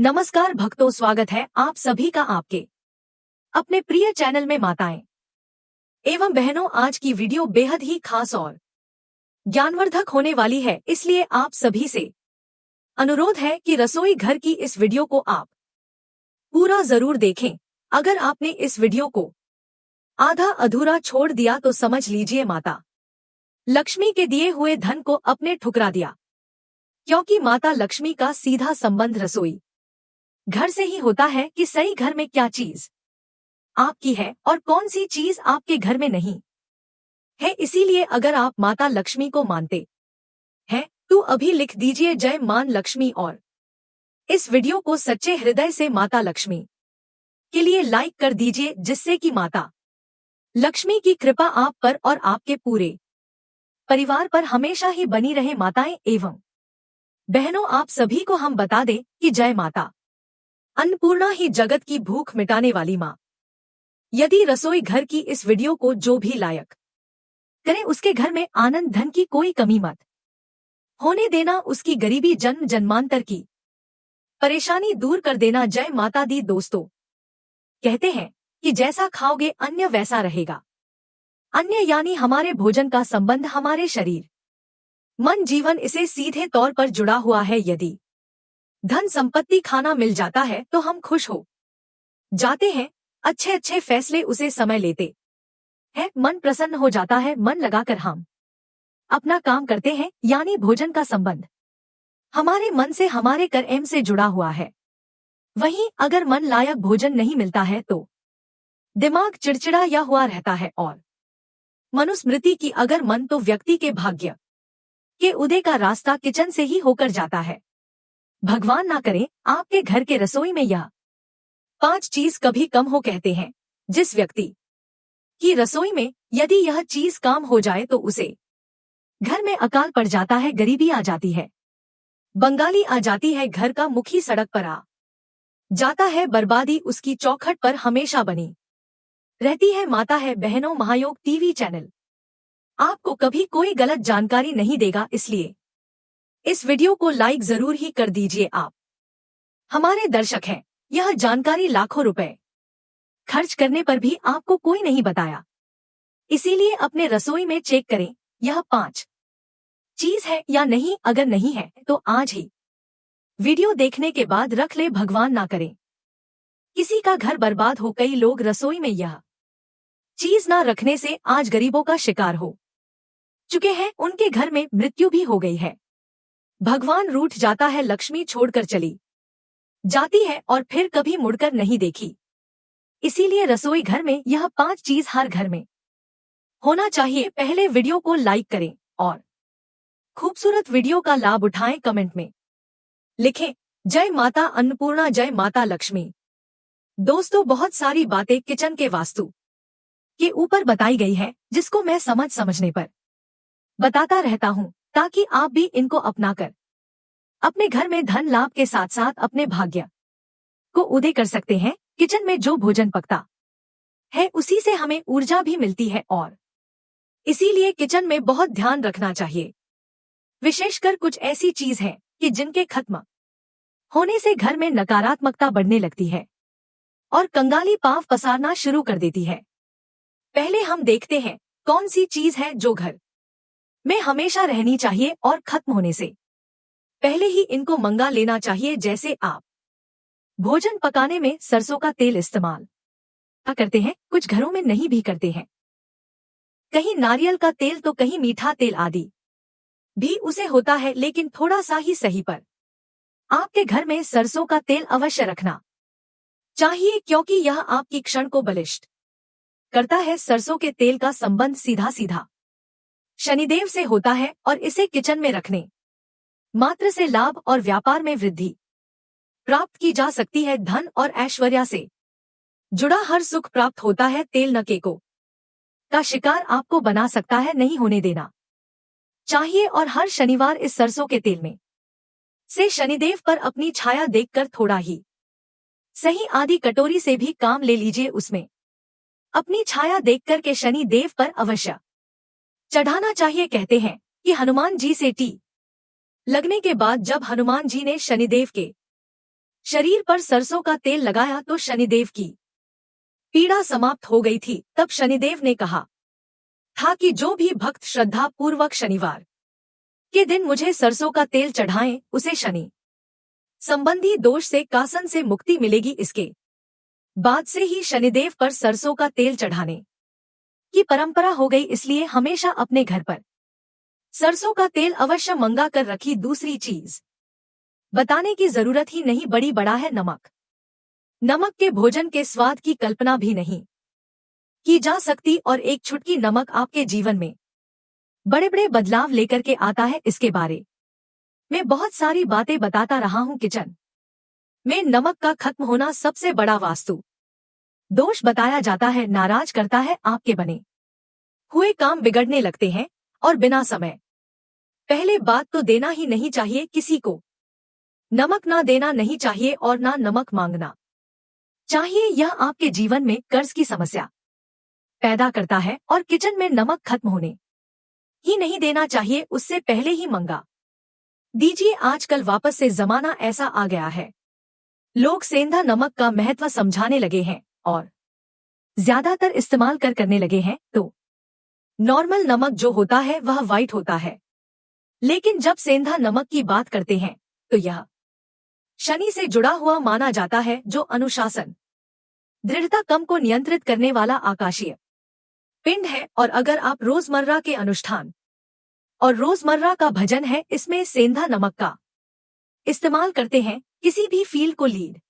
नमस्कार भक्तों, स्वागत है आप सभी का आपके अपने प्रिय चैनल में। माताएं एवं बहनों, आज की वीडियो बेहद ही खास और ज्ञानवर्धक होने वाली है, इसलिए आप सभी से अनुरोध है कि रसोई घर की इस वीडियो को आप पूरा जरूर देखें। अगर आपने इस वीडियो को आधा अधूरा छोड़ दिया तो समझ लीजिए माता लक्ष्मी के दिए हुए धन को अपने ठुकरा दिया, क्योंकि माता लक्ष्मी का सीधा संबंध रसोई घर से ही होता है कि सही घर में क्या चीज आपकी है और कौन सी चीज आपके घर में नहीं है। इसीलिए अगर आप माता लक्ष्मी को मानते हैं तो अभी लिख दीजिए जय मान लक्ष्मी, और इस वीडियो को सच्चे हृदय से माता लक्ष्मी के लिए लाइक कर दीजिए, जिससे कि माता लक्ष्मी की कृपा आप पर और आपके पूरे परिवार पर हमेशा ही बनी रहे। माताएं एवं बहनों, आप सभी को हम बता दें कि जय माता अन्नपूर्णा ही जगत की भूख मिटाने वाली माँ यदि रसोई घर की इस वीडियो को जो भी लायक करे, उसके घर में आनंद धन की कोई कमी मत होने देना, उसकी गरीबी जन्म जन्मांतर की परेशानी दूर कर देना। जय माता दी। दोस्तों, कहते हैं कि जैसा खाओगे अन्य वैसा रहेगा। अन्य यानी हमारे भोजन का संबंध हमारे शरीर, मन, जीवन इसे सीधे तौर पर जुड़ा हुआ है। यदि धन संपत्ति खाना मिल जाता है तो हम खुश हो जाते हैं, अच्छे अच्छे फैसले उसे समय लेते हैं, मन प्रसन्न हो जाता है, मन लगाकर हम अपना काम करते हैं। यानी भोजन का संबंध हमारे मन से, हमारे कर्म से जुड़ा हुआ है। वहीं अगर मन लायक भोजन नहीं मिलता है तो दिमाग चिड़चिड़ा या हुआ रहता है, और मनुस्मृति की अगर मन तो व्यक्ति के भाग्य के उदय का रास्ता किचन से ही होकर जाता है। भगवान ना करे आपके घर के रसोई में यह 5 चीज कभी कम हो। कहते हैं जिस व्यक्ति की रसोई में यदि यह चीज काम हो जाए तो उसे घर में अकाल पड़ जाता है, गरीबी आ जाती है, बंगाली आ जाती है, घर का मुखी सड़क पर आ जाता है, बर्बादी उसकी चौखट पर हमेशा बनी रहती है। माता है बहनों, महायोग टीवी चैनल आपको कभी कोई गलत जानकारी नहीं देगा, इसलिए इस वीडियो को लाइक जरूर ही कर दीजिए। आप हमारे दर्शक हैं, यह जानकारी लाखों रुपए खर्च करने पर भी आपको कोई नहीं बताया, इसीलिए अपने रसोई में चेक करें यह 5 चीज है या नहीं। अगर नहीं है तो आज ही वीडियो देखने के बाद रख ले, भगवान ना करे किसी का घर बर्बाद हो। कई लोग रसोई में यह चीज ना रखने से आज गरीबों का शिकार हो चुके हैं, उनके घर में मृत्यु भी हो गई है। भगवान रूठ जाता है, लक्ष्मी छोड़कर चली जाती है और फिर कभी मुड़कर नहीं देखी। इसीलिए रसोई घर में यह 5 चीज हर घर में होना चाहिए। पहले वीडियो को लाइक करें और खूबसूरत वीडियो का लाभ उठाएं। कमेंट में लिखें जय माता अन्नपूर्णा, जय माता लक्ष्मी। दोस्तों, बहुत सारी बातें किचन के वास्तु के ऊपर बताई गई है, जिसको मैं समझने पर बताता रहता हूँ, ताकि आप भी इनको अपनाकर अपने घर में धन लाभ के साथ साथ अपने भाग्य को उदय कर सकते हैं। किचन में जो भोजन पकता है उसी से हमें ऊर्जा भी मिलती है, और इसीलिए किचन में बहुत ध्यान रखना चाहिए। विशेषकर कुछ ऐसी चीज है कि जिनके खत्म होने से घर में नकारात्मकता बढ़ने लगती है और कंगाली पांव पसारना शुरू कर देती है। पहले हम देखते हैं कौन सी चीज है जो घर में हमेशा रहनी चाहिए और खत्म होने से पहले ही इनको मंगा लेना चाहिए। जैसे आप भोजन पकाने में सरसों का तेल इस्तेमाल करते हैं, कुछ घरों में नहीं भी करते हैं, कहीं नारियल का तेल तो कहीं मीठा तेल आदि भी उसे होता है, लेकिन थोड़ा सा ही सही पर आपके घर में सरसों का तेल अवश्य रखना चाहिए, क्योंकि यह आपकी क्षण को बलिष्ठ करता है। सरसों के तेल का संबंध सीधा सीधा शनिदेव से होता है, और इसे किचन में रखने मात्र से लाभ और व्यापार में वृद्धि प्राप्त की जा सकती है। धन और ऐश्वर्य से जुड़ा हर सुख प्राप्त होता है। तेल नकेको का शिकार आपको बना सकता है, नहीं होने देना चाहिए। और हर शनिवार इस सरसों के तेल में से शनिदेव पर अपनी छाया देखकर थोड़ा ही सही आधी कटोरी से भी काम ले लीजिए, उसमें अपनी छाया देखकर के शनि देव पर अवश्य चढ़ाना चाहिए। कहते हैं कि हनुमान जी से टी लगने के बाद जब हनुमान जी ने शनिदेव के शरीर पर सरसों का तेल लगाया तो शनिदेव की पीड़ा समाप्त हो गई थी। तब शनिदेव ने कहा था कि जो भी भक्त श्रद्धा पूर्वक शनिवार के दिन मुझे सरसों का तेल चढ़ाएं, उसे शनि संबंधी दोष से कासन से मुक्ति मिलेगी। इसके बाद से ही शनिदेव पर सरसों का तेल चढ़ाने की परंपरा हो गई, इसलिए हमेशा अपने घर पर सरसों का तेल अवश्य मंगा कर रखी। दूसरी चीज बताने की जरूरत ही नहीं, बड़ी बड़ा है नमक। नमक के भोजन के स्वाद की कल्पना भी नहीं की जा सकती और एक चुटकी नमक आपके जीवन में बड़े बड़े बदलाव लेकर के आता है। इसके बारे में बहुत सारी बातें बताता रहा हूं। किचन में नमक का खत्म होना सबसे बड़ा वास्तु दोष बताया जाता है, नाराज करता है, आपके बने हुए काम बिगड़ने लगते हैं और बिना समय पहले बात तो देना ही नहीं चाहिए। किसी को नमक ना देना नहीं चाहिए और ना नमक मांगना चाहिए। यह आपके जीवन में कर्ज की समस्या पैदा करता है और किचन में नमक खत्म होने ही नहीं देना चाहिए, उससे पहले ही मंगा दीजिए। आजकल वापस से जमाना ऐसा आ गया है, लोग सेंधा नमक का महत्व समझाने लगे हैं और ज्यादातर इस्तेमाल करने लगे हैं। तो नॉर्मल नमक जो होता है वह व्हाइट होता है, लेकिन जब सेंधा नमक की बात करते हैं तो यह शनि से जुड़ा हुआ माना जाता है, जो अनुशासन दृढ़ता कम को नियंत्रित करने वाला आकाशीय पिंड है। और अगर आप रोजमर्रा के अनुष्ठान और रोजमर्रा का भजन है इसमें सेंधा नमक का इस्तेमाल करते हैं, किसी भी फील्ड को लीड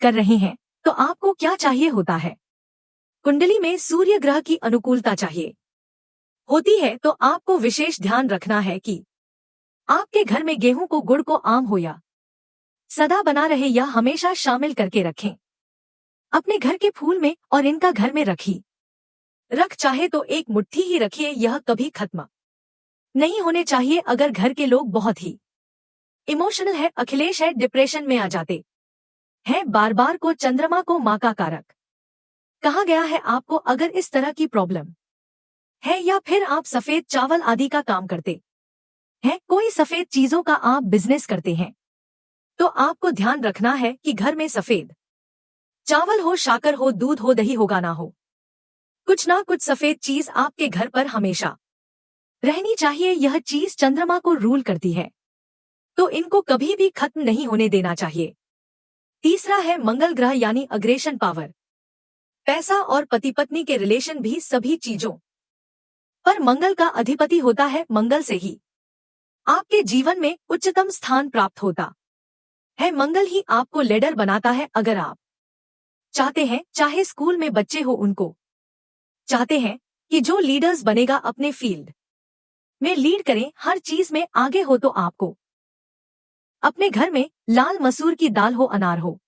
कर रहे हैं, तो आपको क्या चाहिए होता है? कुंडली में सूर्य ग्रह की अनुकूलता चाहिए होती है। तो आपको विशेष ध्यान रखना है कि आपके घर में गेहूं को गुड़ को आम हो या सदा बना रहे, या हमेशा शामिल करके रखें अपने घर के फूल में और इनका घर में रख चाहे तो एक मुट्ठी ही रखिए, यह कभी खत्म नहीं होने चाहिए। अगर घर के लोग बहुत ही इमोशनल है, अखिलेश है, डिप्रेशन में आ जाते हैं, बार बार को चंद्रमा को मां का कारक कहा गया है, आपको अगर इस तरह की प्रॉब्लम है या फिर आप सफेद चावल आदि का काम करते हैं, कोई सफेद चीजों का आप बिजनेस करते हैं, तो आपको ध्यान रखना है कि घर में सफेद चावल हो, शाकर हो, दूध हो, दही होगा ना हो, कुछ ना कुछ सफेद चीज आपके घर पर हमेशा रहनी चाहिए। यह चीज चंद्रमा को रूल करती है, तो इनको कभी भी खत्म नहीं होने देना चाहिए। तीसरा है मंगल ग्रह, यानी अग्रेशन पावर, पैसा और पति पत्नी के रिलेशन भी सभी चीजों पर मंगल का अधिपति होता है। मंगल से ही आपके जीवन में उच्चतम स्थान प्राप्त होता है, मंगल ही आपको लीडर बनाता है। अगर आप चाहते हैं, चाहे स्कूल में बच्चे हो, उनको चाहते हैं कि जो लीडर्स बनेगा अपने फील्ड में लीड करें, हर चीज में आगे हो, तो आपको अपने घर में लाल मसूर की दाल हो, अनार हो,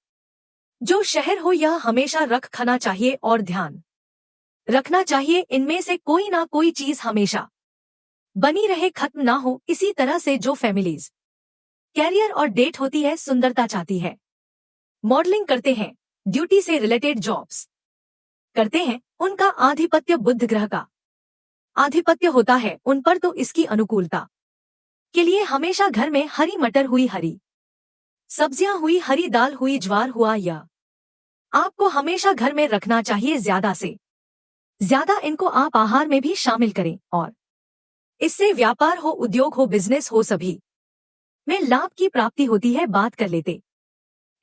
जो शहर हो, यह हमेशा रख खाना चाहिए और ध्यान रखना चाहिए इनमें से कोई ना कोई चीज हमेशा बनी रहे, खत्म ना हो। इसी तरह से जो फैमिलीज कैरियर और डेट होती है, सुंदरता चाहती है, मॉडलिंग करते हैं, ड्यूटी से रिलेटेड जॉब्स करते हैं, उनका आधिपत्य बुध ग्रह का आधिपत्य होता है उन पर, तो इसकी अनुकूलता के लिए हमेशा घर में हरी मटर हुई, हरी सब्जियां हुई, हरी दाल हुई, ज्वार हुआ, या आपको हमेशा घर में रखना चाहिए। ज्यादा से ज्यादा इनको आप आहार में भी शामिल करें और इससे व्यापार हो, उद्योग हो, बिजनेस हो, सभी में लाभ की प्राप्ति होती है। बात कर लेते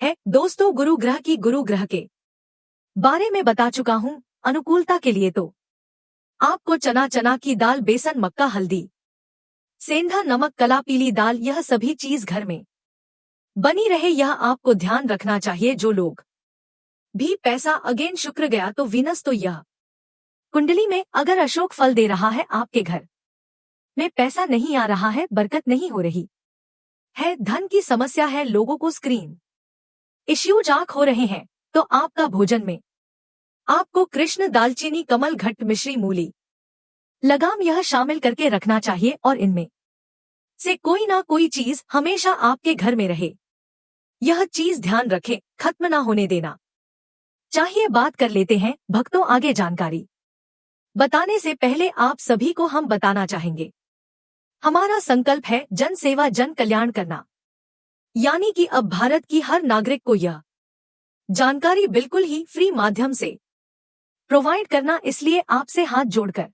हैं दोस्तों गुरु ग्रह के बारे में बता चुका हूं। अनुकूलता के लिए तो आपको चना की दाल, बेसन, मक्का, हल्दी, सेंधा नमक, कला पीली दाल, यह सभी चीज घर में बनी रहे, यह आपको ध्यान रखना चाहिए। जो लोग भी पैसा, अगेन शुक्र गया तो वीनस, तो यह कुंडली में अगर अशोक फल दे रहा है, आपके घर में पैसा नहीं आ रहा है, बरकत नहीं हो रही है, धन की समस्या है, लोगों को स्क्रीन इश्यूज आंख हो रहे हैं, तो आपका भोजन में आपको कृष्ण, दालचीनी, कमल, घट्ट, मिश्री, मूली, लगाम यह शामिल करके रखना चाहिए और इनमें से कोई ना कोई चीज हमेशा आपके घर में रहे, यह चीज ध्यान रखें, खत्म ना होने देना चाहिए। बात कर लेते हैं भक्तों, आगे जानकारी बताने से पहले आप सभी को हम बताना चाहेंगे, हमारा संकल्प है जन सेवा, जन कल्याण करना। यानी कि अब भारत की हर नागरिक को यह जानकारी बिल्कुल ही फ्री माध्यम से प्रोवाइड करना, इसलिए आपसे हाथ जोड़कर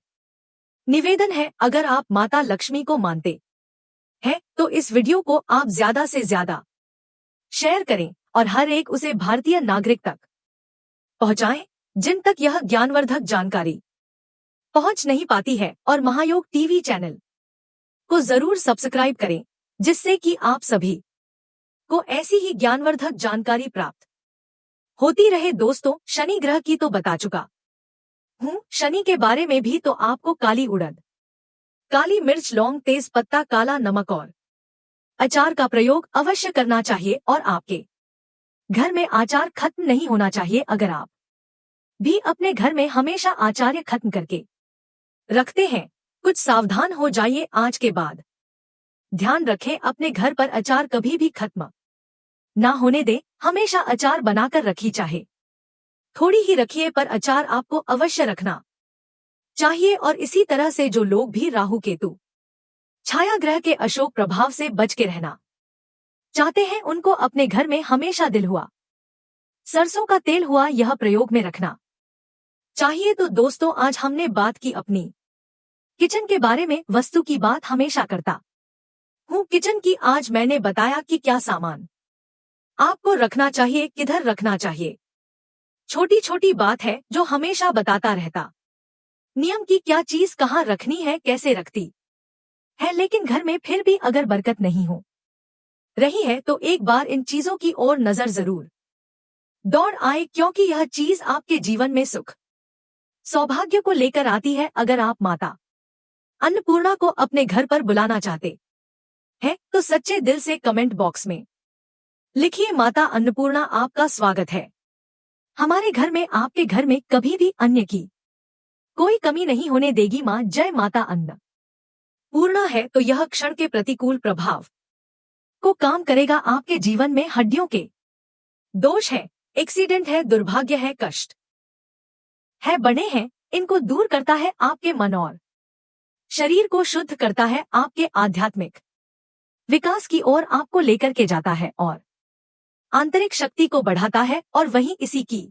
निवेदन है, अगर आप माता लक्ष्मी को मानते हैं तो इस वीडियो को आप ज्यादा से ज्यादा शेयर करें और हर एक उसे भारतीय नागरिक तक पहुंचाएं जिन तक यह ज्ञानवर्धक जानकारी पहुंच नहीं पाती है। और महायोग टीवी चैनल को जरूर सब्सक्राइब करें, जिससे कि आप सभी को ऐसी ही ज्ञानवर्धक जानकारी प्राप्त होती रहे। दोस्तों, शनि ग्रह की तो बता चुका हूँ, शनि के बारे में भी तो आपको काली उड़द, काली मिर्च, लौंग, तेज पत्ता, काला नमक और अचार का प्रयोग अवश्य करना चाहिए। और आपके घर में आचार खत्म नहीं होना चाहिए। अगर आप भी अपने घर में हमेशा आचार्य खत्म करके रखते हैं, कुछ सावधान हो जाइए आज के बाद। ध्यान रखें, अपने घर पर अचार कभी भी खत्म ना होने दे, हमेशा अचार बनाकर रखी, चाहे थोड़ी ही रखिए पर अचार आपको अवश्य रखना चाहिए। और इसी तरह से जो लोग भी राहु केतु छाया ग्रह के अशोक प्रभाव से बच के रहना चाहते हैं, उनको अपने घर में हमेशा दिल हुआ, सरसों का तेल हुआ, यह प्रयोग में रखना चाहिए। तो दोस्तों, आज हमने बात की अपनी किचन के बारे में। वस्तु की बात हमेशा करता हूँ किचन की, आज मैंने बताया कि क्या सामान आपको रखना चाहिए, किधर रखना चाहिए। छोटी छोटी बात है जो हमेशा बताता रहता नियम की क्या चीज कहाँ रखनी है, कैसे रखती है। लेकिन घर में फिर भी अगर बरकत नहीं हो रही है तो एक बार इन चीजों की ओर नजर जरूर दौड़ आए, क्योंकि यह चीज आपके जीवन में सुख सौभाग्य को लेकर आती है। अगर आप माता अन्नपूर्णा को अपने घर पर बुलाना चाहते हैं तो सच्चे दिल से कमेंट बॉक्स में लिखिए, माता अन्नपूर्णा आपका स्वागत है हमारे घर में। आपके घर में कभी भी अन्न की कोई कमी नहीं होने देगी। माँ जय माता अन्नपूर्णा है तो यह क्षण के प्रतिकूल प्रभाव को काम करेगा। आपके जीवन में हड्डियों के दोष है, एक्सीडेंट है, दुर्भाग्य है, कष्ट है, बने हैं, इनको दूर करता है। आपके मन और शरीर को शुद्ध करता है, आपके आध्यात्मिक विकास की ओर आपको लेकर के जाता है और आंतरिक शक्ति को बढ़ाता है। और वहीं इसी की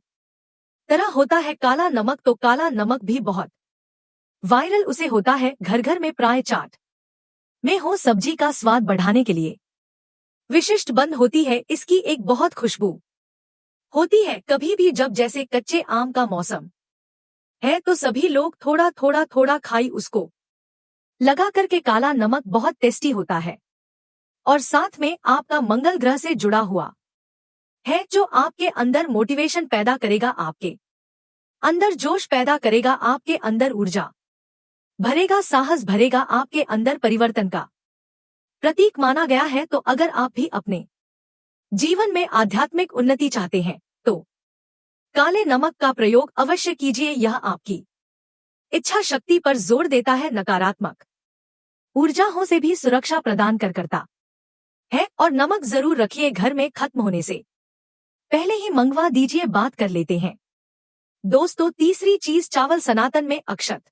तरह होता है काला नमक। तो काला नमक भी बहुत वायरल उसे होता है, घर घर में प्राय चाट में हो, सब्जी का स्वाद बढ़ाने के लिए विशिष्ट बंद होती है। इसकी एक बहुत खुशबू होती है। कभी भी जब जैसे कच्चे आम का मौसम है तो सभी लोग थोड़ा थोड़ा थोड़ा खाई उसको लगा करके। काला नमक बहुत टेस्टी होता है और साथ में आपका मंगल ग्रह से जुड़ा हुआ है, जो आपके अंदर मोटिवेशन पैदा करेगा, आपके अंदर जोश पैदा करेगा, आपके अंदर ऊर्जा भरेगा, साहस भरेगा, आपके अंदर परिवर्तन का प्रतीक माना गया है। तो अगर आप भी अपने जीवन में आध्यात्मिक उन्नति चाहते हैं तो काले नमक का प्रयोग अवश्य कीजिए। यह आपकी इच्छा शक्ति पर जोर देता है, नकारात्मक ऊर्जाओं से भी सुरक्षा प्रदान करता है। और नमक जरूर रखिए, घर में खत्म होने से पहले ही मंगवा दीजिए। बात कर लेते हैं दोस्तों तीसरी चीज, चावल सनातन में अक्षत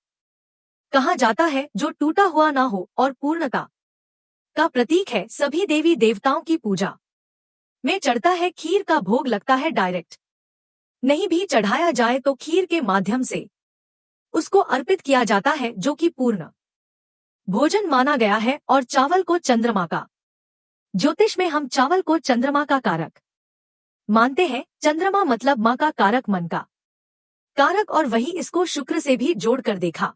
कहा जाता है, जो टूटा हुआ ना हो और पूर्णता का प्रतीक है। सभी देवी देवताओं की पूजा में चढ़ता है। खीर का भोग लगता है, डायरेक्ट नहीं भी चढ़ाया जाए तो खीर के माध्यम से उसको अर्पित किया जाता है, जो कि पूर्ण भोजन माना गया है। और चावल को चंद्रमा का, ज्योतिष में हम चावल को चंद्रमा का कारक मानते हैं। चंद्रमा मतलब माँ का कारक, मन का कारक, और वही इसको शुक्र से भी जोड़कर देखा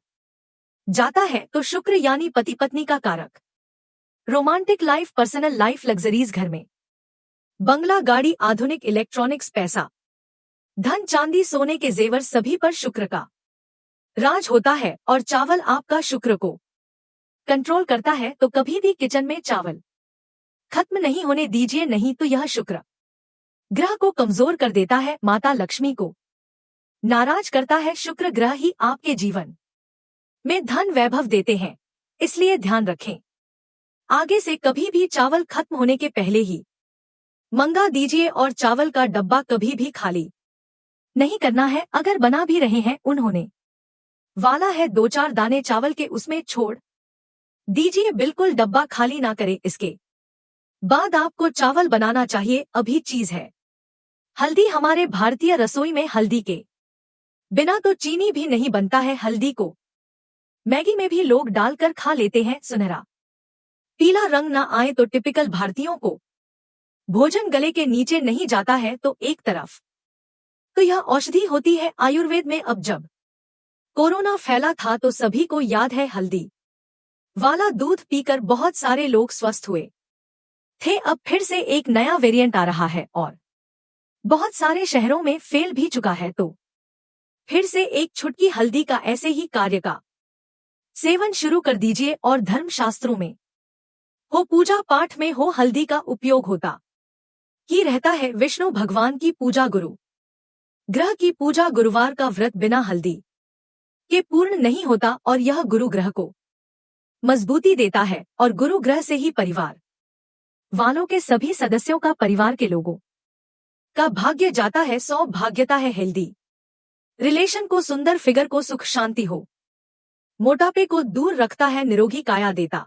जाता है। तो शुक्र यानी पति पत्नी का कारक, romantic life, personal life, luxuries, घर में बंगला, गाड़ी, आधुनिक इलेक्ट्रॉनिक्स, पैसा, धन, चांदी, सोने के जेवर, सभी पर शुक्र का राज होता है। और चावल आपका शुक्र को कंट्रोल करता है। तो कभी भी किचन में चावल खत्म नहीं होने दीजिए, नहीं तो यह शुक्र ग्रह को कमजोर कर देता है, माता लक्ष्मी को नाराज करता है। शुक्र ग्रह ही आपके जीवन में धन वैभव देते हैं, इसलिए ध्यान रखें। आगे से कभी भी चावल खत्म होने के पहले ही मंगा दीजिए। और चावल का डब्बा कभी भी खाली नहीं करना है। अगर बना भी रहे हैं, उन्होंने वाला है, 2-4 दाने चावल के उसमें छोड़ दीजिए, बिल्कुल डब्बा खाली ना करें। इसके बाद आपको चावल बनाना चाहिए अभी चीज है। हल्दी हमारे भारतीय रसोई में हल्दी के बिना तो चीनी भी नहीं बनता है। हल्दी को मैगी में भी लोग डालकर खा लेते हैं। सुनहरा पीला रंग ना आए तो टिपिकल भारतीयों को भोजन गले के नीचे नहीं जाता है तो एक तरफ तो यह औषधि होती है आयुर्वेद में। अब जब कोरोना फैला था तो सभी को याद है हल्दी वाला दूध पीकर बहुत सारे लोग स्वस्थ हुए थे। अब फिर से एक नया वेरिएंट आ रहा है और बहुत सारे शहरों में फैल भी चुका है। तो फिर से एक छुटकी हल्दी का ऐसे ही कार्य का सेवन शुरू कर दीजिए। और धर्मशास्त्रों में हो, पूजा पाठ में हो, हल्दी का उपयोग होता ही रहता है। विष्णु भगवान की पूजा, गुरु ग्रह की पूजा, गुरुवार का व्रत बिना हल्दी के पूर्ण नहीं होता और यह गुरु ग्रह को मजबूती देता है और गुरु ग्रह से ही परिवार वालों के सभी सदस्यों का, परिवार के लोगों का भाग्य जाता है। सौभाग्यता है हेल्दी रिलेशन को, सुंदर फिगर को, सुख शांति हो, मोटापे को दूर रखता है, निरोगी काया देता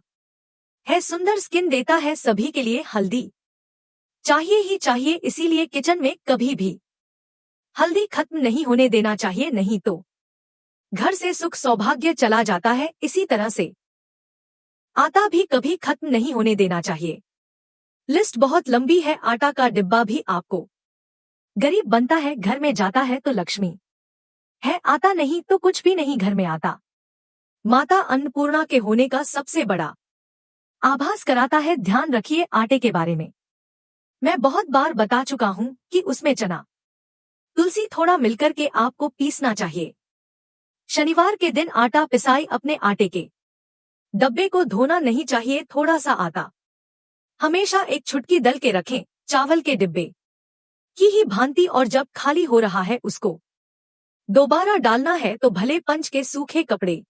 है, सुंदर स्किन देता है। सभी के लिए हल्दी चाहिए ही चाहिए, इसीलिए किचन में कभी भी हल्दी खत्म नहीं होने देना चाहिए, नहीं तो घर से सुख सौभाग्य चला जाता है। इसी तरह से आटा भी कभी खत्म नहीं होने देना चाहिए। लिस्ट बहुत लंबी है। आटा का डिब्बा भी आपको गरीब बनता है, घर में जाता है तो लक्ष्मी है, आता नहीं तो कुछ भी नहीं घर में आता। माता अन्नपूर्णा के होने का सबसे बड़ा आभास कराता है। ध्यान रखिए आटे के बारे में मैं बहुत बार बता चुका हूं कि उसमें चना, तुलसी थोड़ा मिलकर के आपको पीसना चाहिए। शनिवार के दिन आटा पिसाई अपने आटे के डब्बे को धोना नहीं चाहिए। थोड़ा सा आटा हमेशा एक छुटकी दल के रखें, चावल के डिब्बे की ही भांति, और जब खाली हो रहा है उसको दोबारा डालना है तो भले पंच के सूखे कपड़े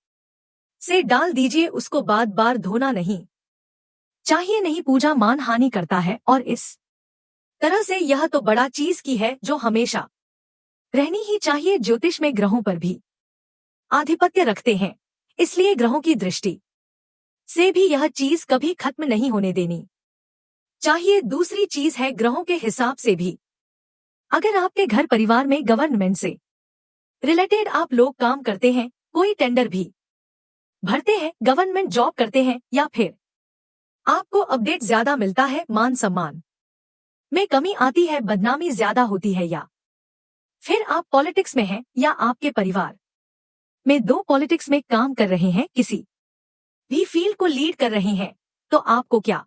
से डाल दीजिए, उसको बार बार धोना नहीं चाहिए, नहीं पूजा मान हानि करता है। और इस तरह से यह तो बड़ा चीज की है जो हमेशा रहनी ही चाहिए। ज्योतिष में ग्रहों पर भी आधिपत्य रखते हैं, इसलिए ग्रहों की दृष्टि से भी यह चीज कभी खत्म नहीं होने देनी चाहिए। दूसरी चीज है ग्रहों के हिसाब से भी, अगर आपके घर परिवार में गवर्नमेंट से रिलेटेड आप लोग काम करते हैं, कोई टेंडर भी भरते हैं, गवर्नमेंट जॉब करते हैं, या फिर आपको अपडेट ज्यादा मिलता है, मान सम्मान में कमी आती है, बदनामी ज्यादा होती है, या फिर आप पॉलिटिक्स में हैं या आपके परिवार में दो पॉलिटिक्स में काम कर रहे हैं, किसी भी फील्ड को लीड कर रहे हैं, तो आपको क्या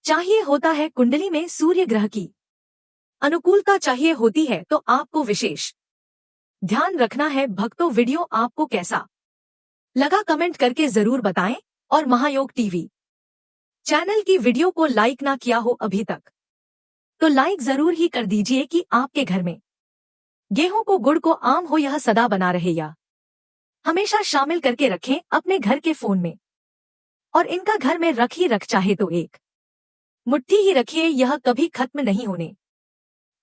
चाहिए होता है? कुंडली में सूर्य ग्रह की अनुकूलता चाहिए होती है, तो आपको विशेष ध्यान रखना है। भक्तों, वीडियो आपको कैसा लगा कमेंट करके जरूर बताएं, और महायोग टीवी चैनल की वीडियो को लाइक ना किया हो अभी तक तो लाइक जरूर ही कर दीजिए कि आपके घर में गेहूं को, गुड़ को, आम हो, यह सदा बना रहे, या हमेशा शामिल करके रखें अपने घर के फोन में, और इनका घर में रख ही रख, चाहे तो एक मुट्ठी ही रखिए, यह कभी खत्म नहीं होने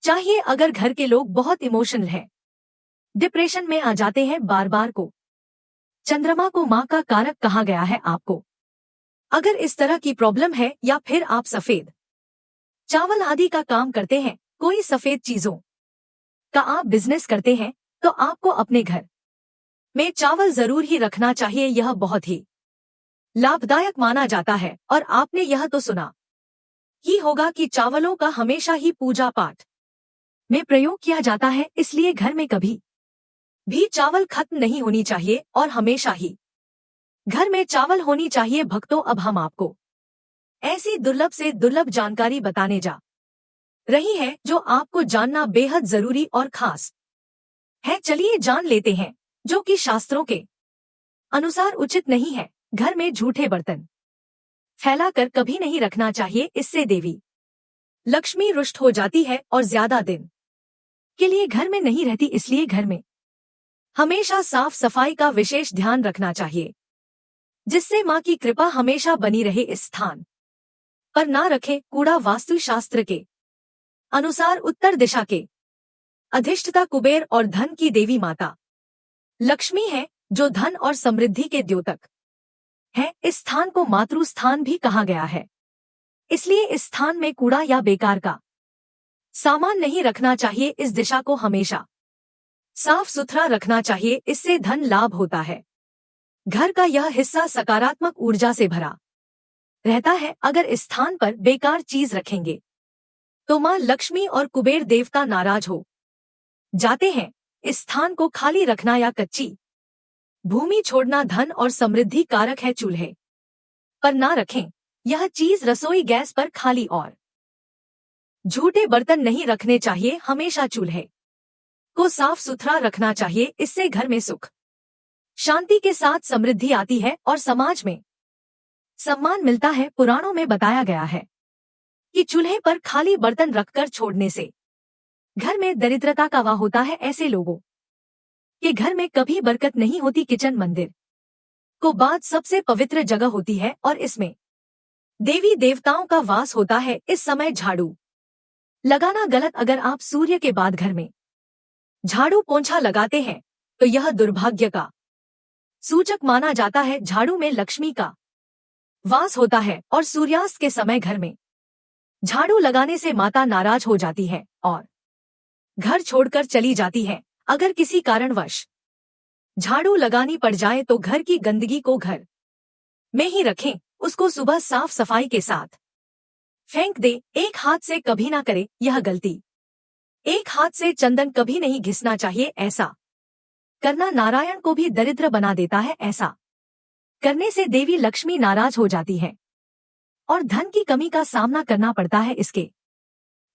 चाहिए। अगर घर के लोग बहुत इमोशनल हैं, डिप्रेशन में आ जाते हैं बार बार को, चंद्रमा को मां का कारक कहा गया है आपको अगर इस तरह की प्रॉब्लम है, या फिर आप सफेद चावल आदि का काम करते हैं, कोई सफेद चीजों का आप बिजनेस करते हैं, तो आपको अपने घर में चावल जरूर ही रखना चाहिए। यह बहुत ही लाभदायक माना जाता है, और आपने यह तो सुना ही होगा कि चावलों का हमेशा ही पूजा पाठ में प्रयोग किया जाता है, इसलिए घर में कभी भी चावल खत्म नहीं होनी चाहिए, और हमेशा ही घर में चावल होनी चाहिए। भक्तों, अब हम आपको ऐसी दुर्लभ से दुर्लभ जानकारी बताने जा रही है जो आपको जानना बेहद जरूरी और खास है। चलिए जान लेते हैं, जो कि शास्त्रों के अनुसार उचित नहीं है। घर में झूठे बर्तन फैलाकर कभी नहीं रखना चाहिए, इससे देवी लक्ष्मी रुष्ट हो जाती है और ज्यादा दिन के लिए घर में नहीं रहती, इसलिए घर में हमेशा साफ सफाई का विशेष ध्यान रखना चाहिए, जिससे मां की कृपा हमेशा बनी रहे। इस स्थान पर ना रखें कूड़ा। वास्तुशास्त्र के अनुसार उत्तर दिशा के अधिष्ठता कुबेर और धन की देवी माता लक्ष्मी है, जो धन और समृद्धि के द्योतक है। इस स्थान को मातृ स्थान भी कहा गया है। इसलिए इस स्थान में कूड़ा या बेकार का सामान नहीं रखना चाहिए। इस दिशा को हमेशा साफ सुथरा रखना चाहिए, इससे धन लाभ होता है। घर का यह हिस्सा सकारात्मक ऊर्जा से भरा रहता है। अगर इस स्थान पर बेकार चीज रखेंगे तो मां लक्ष्मी और कुबेर देवता नाराज हो जाते हैं। इस स्थान को खाली रखना या कच्ची भूमि छोड़ना धन और समृद्धि कारक है। चूल्हे पर ना रखें। यह चीज रसोई गैस पर खाली और झूठे बर्तन नहीं रखने चाहिए। हमेशा चूल्हे को साफ सुथरा रखना चाहिए, इससे घर में सुख शांति के साथ समृद्धि आती है और समाज में सम्मान मिलता है। पुराणों में बताया गया है कि चूल्हे पर खाली बर्तन रखकर छोड़ने से घर में दरिद्रता का वास होता है। ऐसे लोगों के घर में कभी बरकत नहीं होती। किचन मंदिर को बाद सबसे पवित्र जगह होती है और इसमें देवी देवताओं का वास होता है। इस समय झाड़ू लगाना गलत। अगर आप सूर्य के बाद घर में झाड़ू पोंछा लगाते हैं तो यह दुर्भाग्य का सूचक माना जाता है। झाड़ू में लक्ष्मी का वास होता है और सूर्यास्त के समय घर में झाड़ू लगाने से माता नाराज हो जाती है और घर छोड़कर चली जाती है। अगर किसी कारणवश झाड़ू लगानी पड़ जाए तो घर की गंदगी को घर में ही रखें। उसको सुबह साफ सफाई के साथ फेंक दे। एक हाथ से कभी ना करे यह गलती। एक हाथ से चंदन कभी नहीं घिसना चाहिए। ऐसा करना नारायण को भी दरिद्र बना देता है। ऐसा करने से देवी लक्ष्मी नाराज हो जाती है और धन की कमी का सामना करना पड़ता है। इसके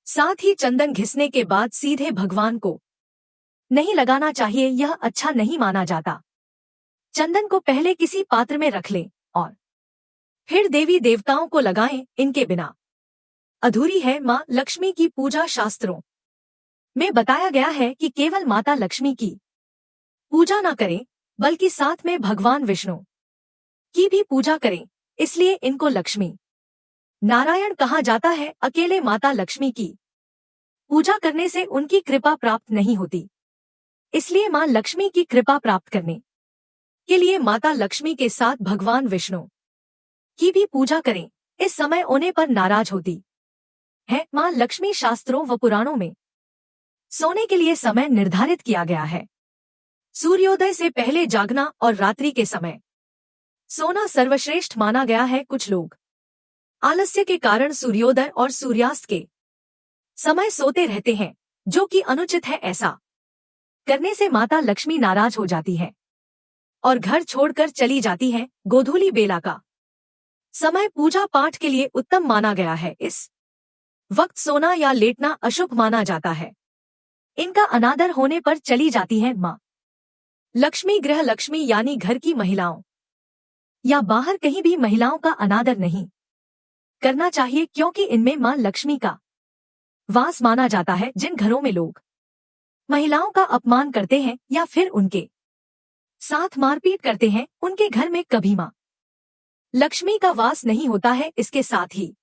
साथ ही चंदन घिसने के बाद सीधे भगवान को नहीं लगाना चाहिए, यह अच्छा नहीं माना जाता। चंदन को पहले किसी पात्र में रख लें और फिर देवी देवताओं को लगाएं। इनके बिना अधूरी है मां लक्ष्मी की पूजा। शास्त्रों में बताया गया है कि केवल माता लक्ष्मी की पूजा न करें बल्कि साथ में भगवान विष्णु की भी पूजा करें, इसलिए इनको लक्ष्मी नारायण कहा जाता है। अकेले माता लक्ष्मी की पूजा करने से उनकी कृपा प्राप्त नहीं होती, इसलिए मां लक्ष्मी की कृपा प्राप्त करने के लिए माता लक्ष्मी के साथ भगवान विष्णु की भी पूजा करें। इस समय होने पर नाराज होती है मां लक्ष्मी। शास्त्रों व पुराणों में सोने के लिए समय निर्धारित किया गया है। सूर्योदय से पहले जागना और रात्रि के समय सोना सर्वश्रेष्ठ माना गया है। कुछ लोग आलस्य के कारण सूर्योदय और सूर्यास्त के समय सोते रहते हैं, जो कि अनुचित है। ऐसा करने से माता लक्ष्मी नाराज हो जाती है और घर छोड़कर चली जाती है। गोधूली बेला का समय पूजा पाठ के लिए उत्तम माना गया है। इस वक्त सोना या लेटना अशुभ माना जाता है। इनका अनादर होने पर चली जाती है मां लक्ष्मी। गृह लक्ष्मी यानी घर की महिलाओं या बाहर कहीं भी महिलाओं का अनादर नहीं करना चाहिए, क्योंकि इनमें मां लक्ष्मी का वास माना जाता है। जिन घरों में लोग महिलाओं का अपमान करते हैं या फिर उनके साथ मारपीट करते हैं, उनके घर में कभी मां लक्ष्मी का वास नहीं होता है। इसके साथ ही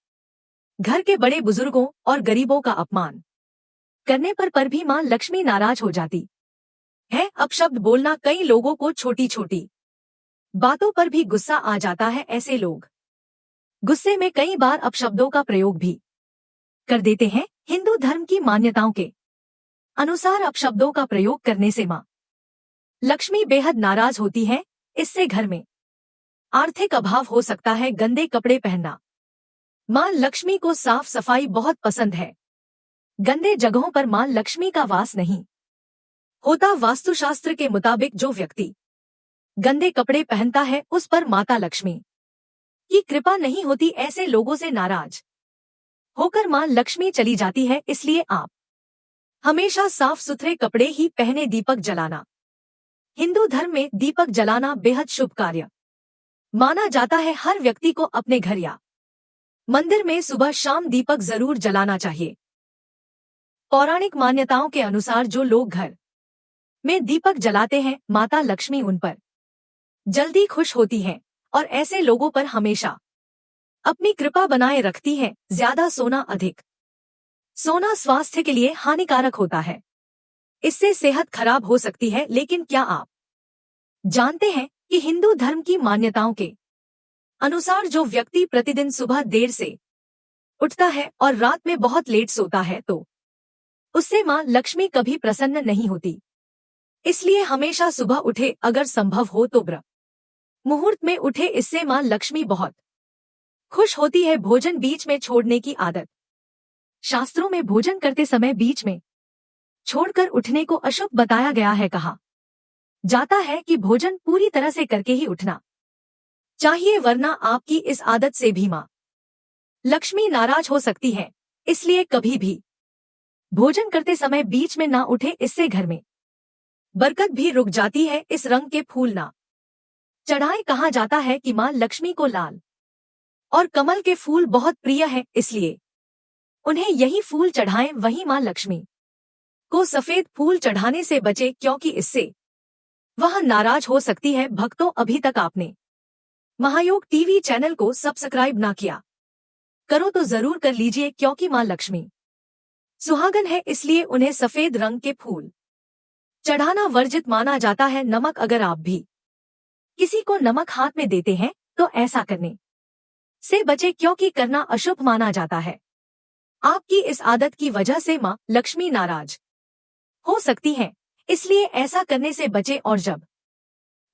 घर के बड़े बुजुर्गों और गरीबों का अपमान करने पर भी मां लक्ष्मी नाराज हो जाती है। अपशब्द बोलना, कई लोगों को छोटी छोटी बातों पर भी गुस्सा आ जाता है। ऐसे लोग गुस्से में कई बार अपशब्दों का प्रयोग भी कर देते हैं। हिंदू धर्म की मान्यताओं के अनुसार अपशब्दों का प्रयोग करने से मां लक्ष्मी बेहद नाराज होती है। इससे घर में आर्थिक अभाव हो सकता है। गंदे कपड़े पहनना, मां लक्ष्मी को साफ सफाई बहुत पसंद है। गंदे जगहों पर मां लक्ष्मी का वास नहीं होता। वास्तुशास्त्र के मुताबिक जो व्यक्ति गंदे कपड़े पहनता है उस पर माता लक्ष्मी की कृपा नहीं होती। ऐसे लोगों से नाराज होकर मां लक्ष्मी चली जाती है। इसलिए आप हमेशा साफ सुथरे कपड़े ही पहने। दीपक जलाना, हिंदू धर्म में दीपक जलाना बेहद शुभ कार्य माना जाता है। हर व्यक्ति को अपने घर या मंदिर में सुबह शाम दीपक जरूर जलाना चाहिए। पौराणिक मान्यताओं के अनुसार जो लोग घर में दीपक जलाते हैं, माता लक्ष्मी उन पर जल्दी खुश होती हैं और ऐसे लोगों पर हमेशा अपनी कृपा बनाए रखती है। ज्यादा सोना, अधिक सोना स्वास्थ्य के लिए हानिकारक होता है। इससे सेहत खराब हो सकती है। लेकिन क्या आप जानते हैं कि हिंदू धर्म की मान्यताओं के अनुसार जो व्यक्ति प्रतिदिन सुबह देर से उठता है और रात में बहुत लेट सोता है तो उससे माँ लक्ष्मी कभी प्रसन्न नहीं होती। इसलिए हमेशा सुबह उठे, अगर संभव हो तो ब्रह्म मुहूर्त में उठे, इससे माँ लक्ष्मी बहुत खुश होती है। भोजन बीच में छोड़ने की आदत। शास्त्रों में भोजन करते समय बीच में छोड़कर उठने को अशुभ बताया गया है। कहा जाता है कि भोजन पूरी तरह से करके ही उठना चाहिए, वरना आपकी इस आदत से भी माँ लक्ष्मी नाराज हो सकती है। इसलिए कभी भी भोजन करते समय बीच में ना उठे, इससे घर में बरकत भी रुक जाती है। इस रंग के फूल ना चढ़ाएं। कहा जाता है कि माँ लक्ष्मी को लाल और कमल के फूल बहुत प्रिय है, इसलिए उन्हें यही फूल चढ़ाएं। वहीं माँ लक्ष्मी को सफेद फूल चढ़ाने से बचे, क्योंकि इससे वह नाराज हो सकती है। भक्तों, अभी तक आपने महायोग टीवी चैनल को सब्सक्राइब ना किया करो तो जरूर कर लीजिए, क्योंकि माँ लक्ष्मी सुहागन है, इसलिए उन्हें सफेद रंग के फूल चढ़ाना वर्जित माना जाता है। नमक, अगर आप भी किसी को नमक हाथ में देते हैं तो ऐसा करने से बचे, क्योंकि करना अशुभ माना जाता है। आपकी इस आदत की वजह से माँ लक्ष्मी नाराज हो सकती है, इसलिए ऐसा करने से बचे। और जब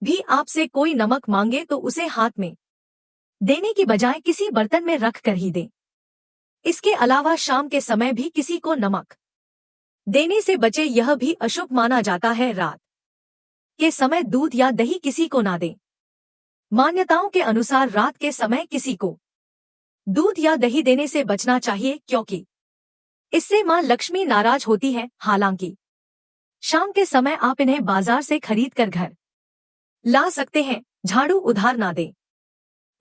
भी आपसे कोई नमक मांगे तो उसे हाथ में देने की बजाय किसी बर्तन में रख कर ही दें। इसके अलावा शाम के समय भी किसी को नमक देने से बचे, यह भी अशुभ माना जाता है। रात के समय दूध या दही किसी को ना दें। मान्यताओं के अनुसार रात के समय किसी को दूध या दही देने से बचना चाहिए, क्योंकि इससे माँ लक्ष्मी नाराज होती है। हालांकि शाम के समय आप इन्हें बाजार से खरीद कर घर ला सकते हैं। झाड़ू उधार ना दें।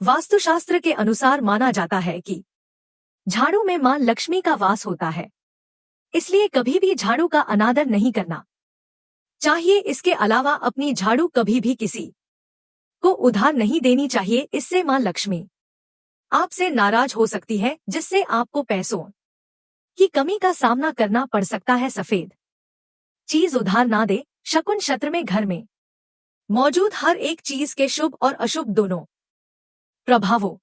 वास्तुशास्त्र के अनुसार माना जाता है कि झाड़ू में माँ लक्ष्मी का वास होता है, इसलिए कभी भी झाड़ू का अनादर नहीं करना चाहिए। इसके अलावा अपनी झाड़ू कभी भी किसी को उधार नहीं देनी चाहिए, इससे माँ लक्ष्मी आपसे नाराज हो सकती है, जिससे आपको पैसों की कमी का सामना करना पड़ सकता है। सफेद चीज उधार ना दे। शकुन शत्र में घर में मौजूद हर एक चीज के शुभ और अशुभ दोनों प्रभावों